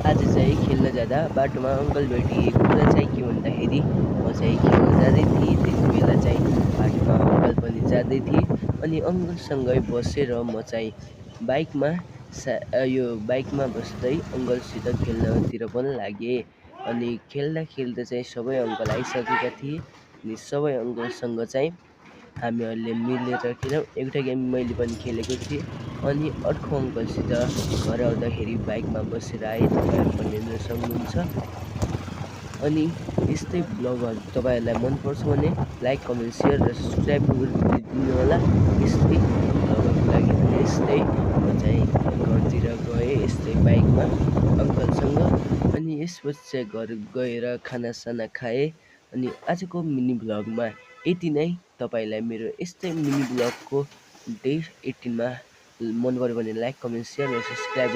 आज चाहिँ खेल्न जाँदा बाटोमा अङ्कल भेटिए। कुरा चाहिँ के भन्दाखेरि म चाहिँ खेल्न जाँदै थिएँ, त्यति बेला चाहिँ बाटोमा अङ्कल पनि जाँदै थिए अनि अङ्कलसँगै बसेर म चाहिँ बाइकमा यो बाइकमा बस्दै अङ्कलसित खेल्नतिर पनि लागेँ। अनि खेल्दा खेल्दा चाहिँ सबै अङ्कल आइसकेका थिए अनि सबै अङ्कलसँग चाहिँ हामीहरूले मिलेर खेल्यौँ। एउटा गेम मैले पनि खेलेको थिएँ अनि अर्को अङ्कलसित घर आउँदाखेरि बाइकमा बसेर आएँ, तपाईँहरू पनि हेर्न सक्नुहुन्छ। अनि यस्तै भ्लगहरू तपाईँहरूलाई मनपर्छ भने लाइक, कमेन्ट, सेयर र सब्सक्राइब गरिदिनु होला। यस्तै भ्लगहरूको लागि यस्तै म चाहिँ घरतिर गएँ यस्तै बाइकमा अङ्कलसँग अनि यसपछि चाहिँ घर गएर खानासाना खाएँ। अनि आजको मिनी भ्लगमा यति नै। तपाईँलाई मेरो यस्तै मिनी भ्लगको डे 18मा मन पऱ्यो भने लाइक, कमेन्ट, सेयर र सब्सक्राइब